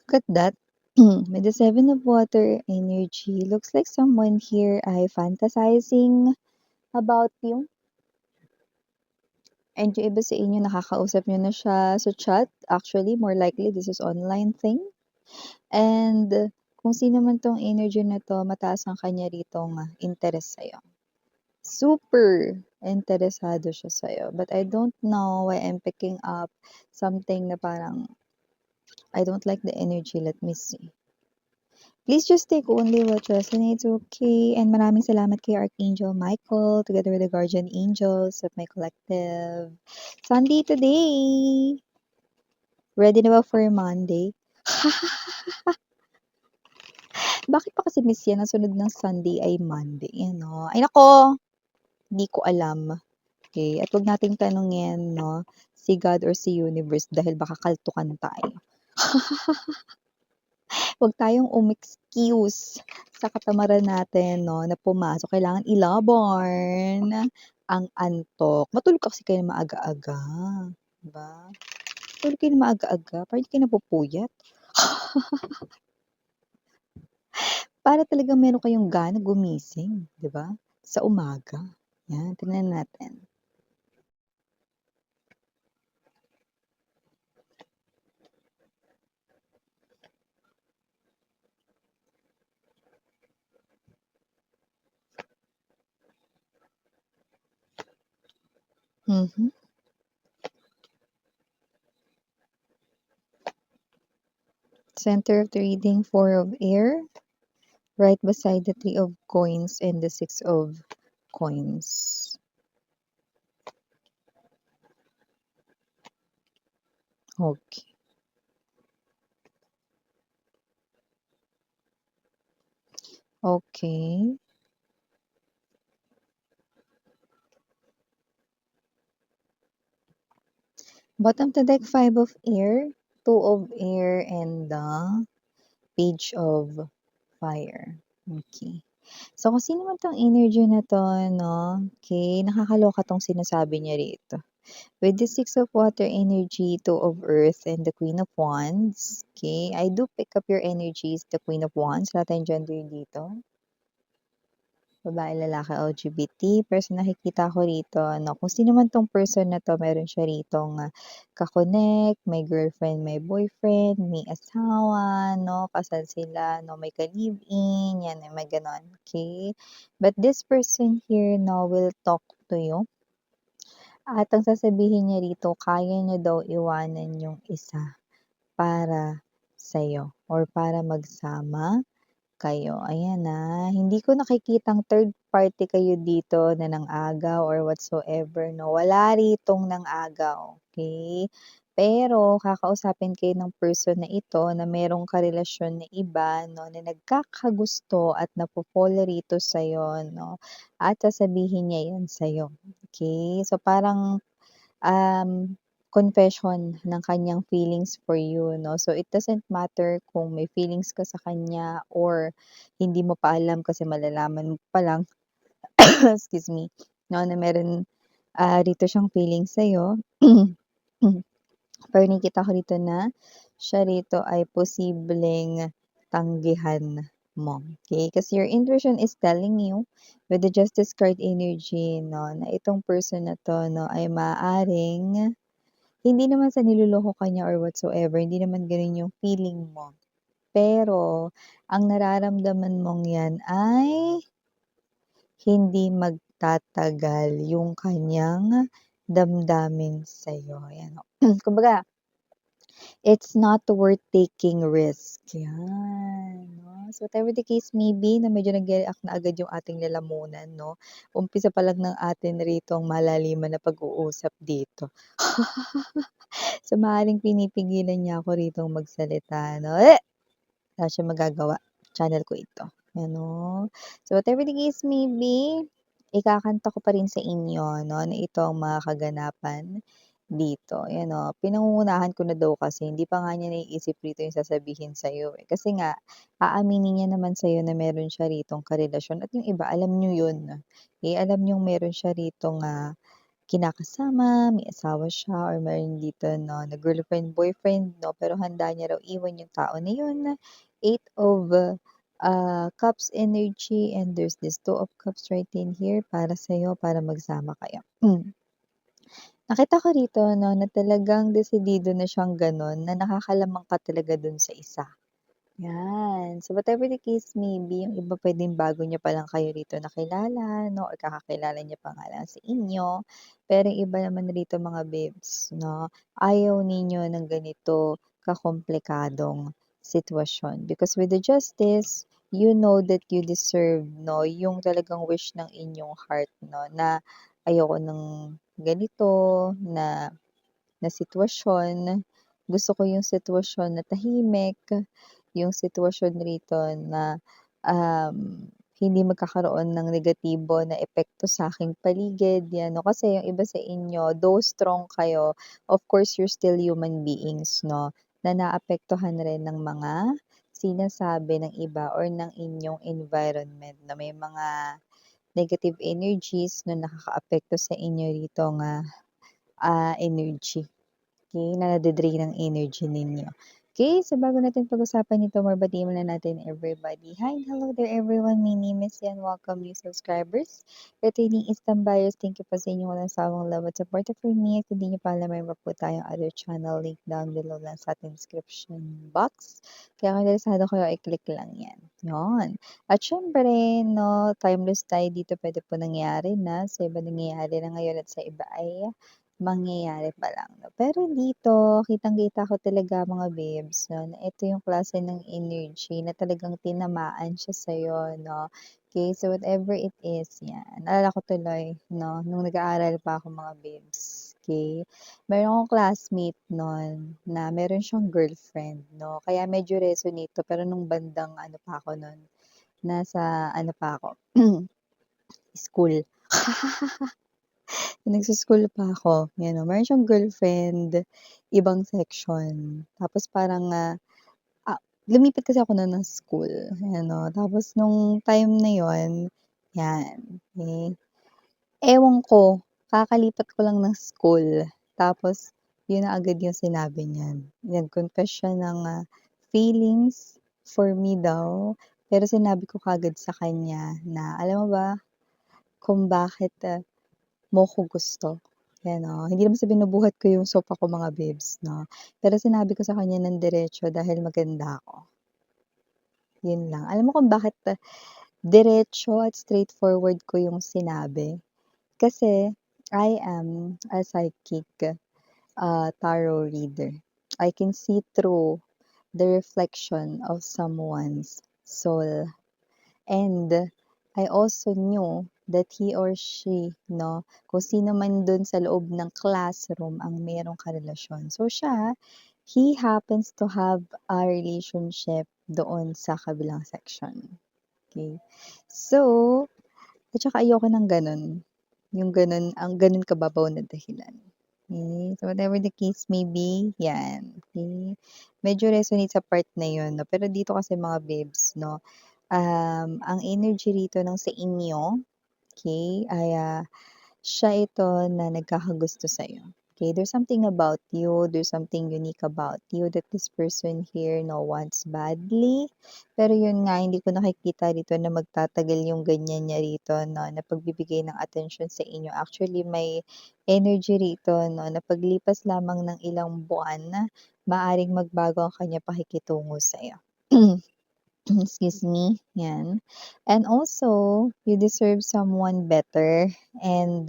Look at that. With the Seven of Water energy, looks like someone here ay fantasizing about you. And yung iba sa inyo nakakausap niyo na siya sa chat. Actually, more likely this is online thing. And kung sino man 'tong energy na 'to, mataas ang kanya ritong interest sa'yo. Super interesado siya sa'yo. But I don't know why I'm picking up something na parang I don't like the energy. Let me see. Please just take only what resonates, okay? And maraming salamat kay Archangel Michael together with the guardian angels of my collective. Sunday today! Ready na ba for Monday? Bakit pa kasi miss yan ang sunod ng Sunday ay Monday, ano? Ay nako, hindi ko alam. Okay, at 'wag nating tanungin 'no, si God or si universe dahil baka kaltukan tayo. 'Wag tayong umexcuse sa katamaran natin 'no, na pumasok. Kailangan ilaban ang antok. Matulog kasi kayo ng maaga-aga, 'di ba? Matulog kayo ng maaga-aga para hindi kayo napupuyat. Para talagang meron kayong gana gumising, 'di ba, sa umaga. 'Yan, tingnan natin. Mhm. Center of the reading, Four of Air, right beside the Three of Coins and the Six of Coins. Okay. Okay. Bottom of the deck, Five of Air, Two of Air, and the Page of Fire. Okay. So, kung sino man 'tong energy na 'to 'no, okay, nakakaloka 'tong sinasabi niya rito. With the Six of Water energy, Two of Earth, and the Queen of Wands, okay, I do pick up your energies, the Queen of Wands, wala tayong gender dito. Babae, lalaki, LGBT, pero nakikita ko rito ano, kung sino man 'tong person na 'to meron siya ritong, ka-connect, may girlfriend, may boyfriend, may asawa 'no, kasal sila 'no, may ka-live-in, 'yan, may gano'n, okay. But this person here 'no, will talk to you at ang sasabihin niya rito, kaya niya daw iwanan yung isa para sa'yo or para magsama kayo. Ayan, hindi ko nakikitang third party kayo dito na nang-agaw or whatsoever 'no, wala ritong nang-agaw, okey? Pero kakausapin kayo ng person na ito na merong karelasyon na iba 'no, na nagkakagusto at nafo-fall rito sa'yo 'no, at sasabihin niya 'yan sa'yo, okey? So parang confession ng kanyang feelings for you 'no. So, it doesn't matter kung may feelings ka sa kanya or hindi mo pa alam kasi malalaman mo pa lang, excuse me, 'no, na meron, rito siyang feelings sa'yo. Pero nakikita ko rito na siya rito ay posibleng tanggihan mo, okay? Kasi your intuition is telling you with the Justice card energy 'no, na itong person na 'to 'no, ay maaaring hindi naman sa niloloko ka niya or whatsoever, hindi naman gano'n yung feeling mo. Pero ang nararamdaman mong 'yan ay hindi magtatagal yung kanyang damdamin sa'yo, 'yan. Kumbaga, it's not worth taking risk, 'yan, 'no. So, whatever the case may be na medyo nag-react na agad yung ating lalamunan 'no, umpisa pa lang ng atin rito ang malaliman na pag-uusap dito. So, maaaring pinipigilan niya ako ritong magsalita 'no, wala siyang magagawa, channel ko ito, ano. So, whatever the case may be, ikakanta ko pa rin sa inyo 'no, na ito ang mga kaganapan dito. Ayan pinangungunahan ko na daw kasi hindi pa nga niya naiisip rito yung sasabihin sa'yo, eh. Kasi nga aaminin niya naman sa'yo na meron siya ritong karelasyon at yung iba alam niyo yun, eh, alam niyong meron siya ritong, kinakasama, may asawa siya or meron dito 'no, na girlfriend, boyfriend 'no, pero handa niya raw iwan yung tao na yun. Eight of, cups energy and there's this two of cups right in here para sa'yo, para magsama kayo. Nakita ko rito 'no, na talagang desidido na siyang gano'n, na nakakalamang ka talaga dun sa isa. 'Yan. So, whatever the case may be, yung iba puwedeng bago niyo pa lang kayo rito nakilala 'no, or kakakilala niya pa nga lang sa inyo. Pero yung iba naman rito mga babes 'no, ayaw ninyo ng ganito kakomplikadong sitwasyon. Because with the justice, you know that you deserve 'no, yung talagang wish ng inyong heart 'no, na ayoko ng ganito, na na sitwasyon. Gusto ko yung sitwasyon na tahimik, yung sitwasyon rito na, hindi magkakaroon ng negatibo na epekto sa aking paligid, 'yan 'no. Kasi yung iba sa inyo, though strong kayo, of course you're still human beings 'no, na naapektuhan rin ng mga sinasabi ng iba or ng inyong environment na may mga negative energies na nakakaapekto sa inyo rito nga, energy. Okay, na nade-drain ang energy ninyo. Okay, so bago natin pag-usapan ito, more batiin muna natin everybody. Hi, hello there everyone. My name is Yan. Welcome new subscribers. Retaining Eastern buyers, thank you po sa inyong walang sawang love at support for me. At hindi nyo pa alam, mayroon po tayong other channel link down below lang sa ating description box. Kaya kung interesado kayo, i-click lang yan. Yon. At syempre, no, timeless tayo dito pwede po nangyari na. Sa iba nangyayari na ngayon at sa iba ay mangyayari pa lang 'no. Pero dito kitang-kita ko talaga mga babes 'no, na ito yung klase ng energy na talagang tinamaan siya sa'yo 'no. Okay, so whatever it is, 'yan. Naalala ko tuloy 'no, nung nag-aaral pa ako mga babes, okay. Meron akong classmate nun na meron siyang girlfriend 'no, kaya medyo resonate 'to pero nung bandang ano pa ako nun, nasa ano pa ako, school. Nung nagso-school pa ako, 'yan 'no, meron siyang girlfriend, ibang section. Tapos parang, lumipat kasi ako nun ng school, ayan 'no. Tapos nung time na yun, 'yan, eh, ewan ko, kakalipat ko lang ng school, tapos yun na agad yung sinabi niyan. Nag-confess siya ng, feelings for me daw, pero sinabi ko kaagad sa kanya na, "Alam mo ba kung bakit, mo ko gusto?" 'Yan 'no. Hindi naman sa binubuhat ko yung sopa ko mga babes 'no, pero sinabi ko sa kanya ng diretso dahil maganda ako, yun lang. Alam mo kung bakit, diretso at straightforward ko yung sinabi? Kasi I am a psychic, tarot reader. I can see through the reflection of someone's soul. And I also knew that he or she 'no, kung sino man dun sa loob ng classroom ang merong karelasyon. So siya, he happens to have a relationship doon sa kabilang section, okey. So, at saka ayoko ng gano'n, yung gano'n, ang gano'n kababaw na dahilan. Okay, so whatever the case may be, 'yan, okey. Medyo resonate sa part na yun 'no, pero dito kasi mga babes 'no, ang energy rito ng sa inyo, okay, ay, siya ito na nagkakagusto sa'yo. Okay, there's something about you, there's something unique about you that this person here no wants badly. Pero yun nga, hindi ko nakikita dito na magtatagal yung ganyan niya rito, no, na pagbibigay ng attention sa inyo. Actually, may energy rito, no, na paglipas lamang ng ilang buwan, maaring magbago ang kanya pakikitungo sa'yo. Excuse me, 'yan. And also, you deserve someone better and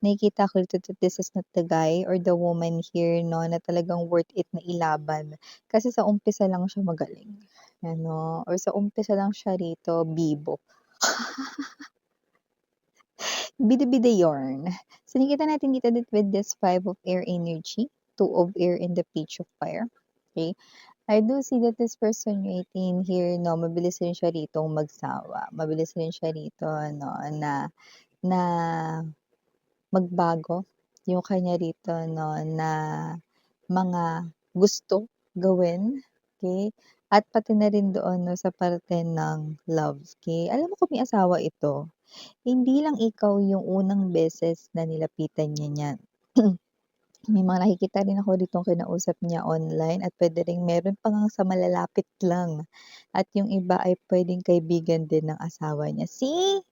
nakikita ko dito that this is not the guy or the woman here 'no, na talagang worth it na ilaban. Kasi sa umpisa lang siya magaling, ano, or sa umpisa lang siya rito bibo. Bida-bida yarn. So nakikita natin dito that with this 5 of air energy, 2 of air, and the page of fire, okay? I do see that this person waiting here 'no, mabilis rin siya ritong magsawa, mabilis rin siya rito ano, na na magbago yung kanya rito 'no, na mga gusto gawin, okey? At pati na rin doon 'no, sa parte ng love, okey? Alam mo kung may asawa ito, hindi lang ikaw yung unang beses na nilapitan niya niyan. May mga nakikita rin ako ditong kinausap niya online at puwede ring meron pa ngang sa malalapit lang at yung iba ay puwedeng kaibigan din ng asawa niya. See?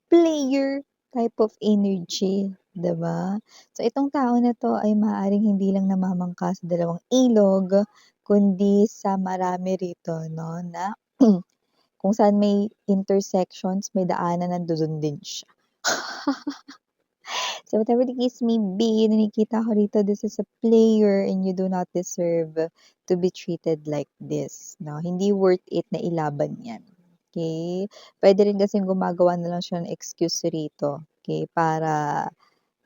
Player type of energy, 'di ba? So, itong tao na 'to ay maaaring hindi lang namamangka sa dalawang ilog, kundi sa marami rito 'no, na kung saan may intersections, may daanan, nandoon din siya. So, whatever the case may be, nakikita ko rito, this is a player and you do not deserve to be treated like this, 'no? Hindi worth it na ilaban 'yan, okey? Puwede rin kasing gumagawa na lang siya ng excuse rito, okey, para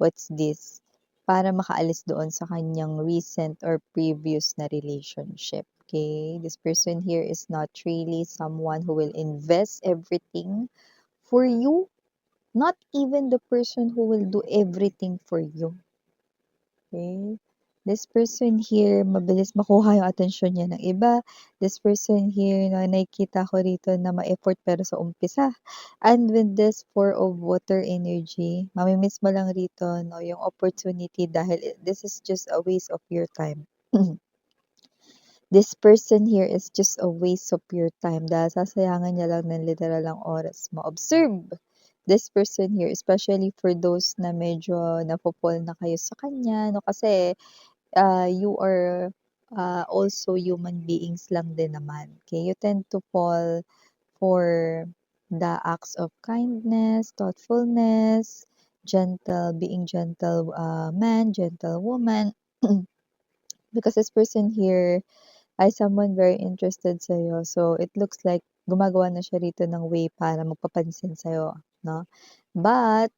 what's this, para makaalis doon sa kaniyang recent or previous na relationship, okey? This person here is not really someone who will invest everything for you. Not even the person who will do everything for you, okay? This person here, mabilis makuha yung atensyon niya ng iba. This person here na nakikita ko rito na ma-effort pero sa umpisa. And with this 4 of water energy, mami-miss mo lang rito 'no, yung opportunity dahil this is just a waste of your time. This person here is just a waste of your time dahil sasayangan niya lang ng literal ang oras mo. Observe this person here, especially for those na medyo napo-fall na kayo sa kanya 'no, kasi, you are, also human beings lang din naman, okay? You tend to fall for the acts of kindness, thoughtfulness, being gentle, man, gentle woman. Because this person here ay someone very interested sa'yo. So, it looks like gumagawa na siya rito ng way para magpapansin sa'yo, 'no? But,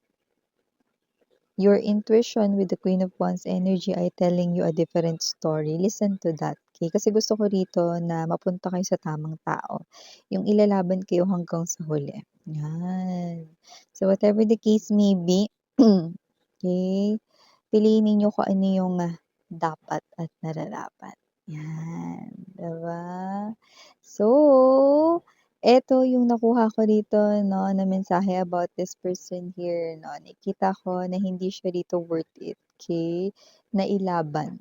your intuition with the Queen of Wands energy ay telling you a different story. Listen to that, okay? Kasi gusto ko rito na mapunta kayo sa tamang tao. Yung ilalaban kayo hanggang sa huli. Yan. So, whatever the case may be, okay, piliin ninyo kung ano yung dapat at nararapat. Yan, 'di ba? So, eto yung nakuha ko rito 'no, na mensahe about this person here 'no. Nakita ko na hindi siya rito worth it, okay, na ilaban.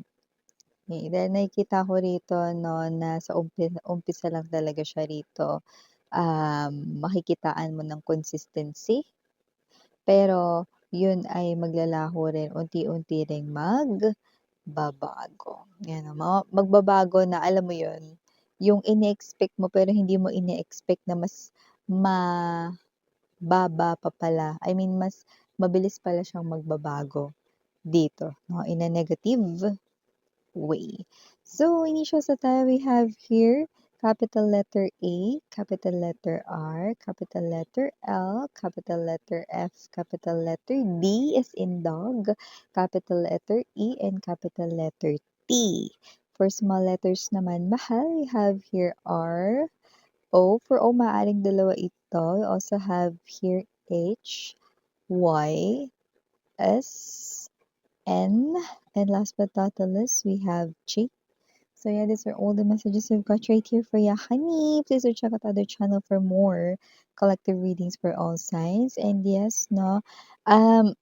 Okay, dahil nakikita ko rito 'no, na sa umpisa lang talaga siya rito, makikitaan mo ng consistency, pero yun ay maglalaho rin, unti-unti ring babago, 'yan magbabago na alam mo 'yun, yung ine-expect mo pero hindi mo ine-expect na mas mababa pa pala, I mean mas mabilis pala siyang magbabago dito 'no, in a negative way. So, initial sa tayo we have here, capital letter A, capital letter R, capital letter L, capital letter F, capital letter D as in dog, capital letter E, and capital letter T. For small letters naman, mahal, we have here R, O. For O, maaaring dalawa ito. We also have here H, Y, S, N, and last but not the least, we have G. So yeah, these are all the messages we've got right here for you, honey. Please do check out other channel for more collective readings for all signs. And yes, no, um,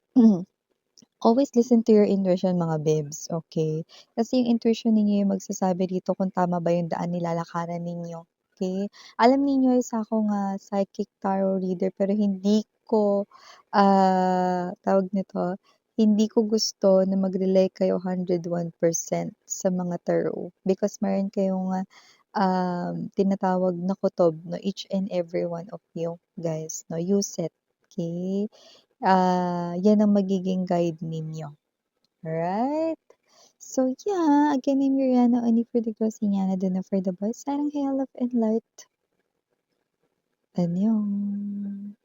always listen to your intuition mga bebs, okay? Kasi yung intuition ninyo yung magsasabi dito kung tama ba yung daan nilalakaran ninyo, okay? Alam ninyo isa akong psychic tarot reader pero hindi ko, tawag nito, hindi ko gusto na mag-rely kayo 101% sa mga tarot because meron kayong, tinatawag na kutob 'no, each and every one of you guys 'no, use it, okay? 'Yan ang magiging guide ninyo, alright? So yeah, again, I'm Mariana, only for the closing yana, do not for the boys. Sarang hair, love and light. Annyeong.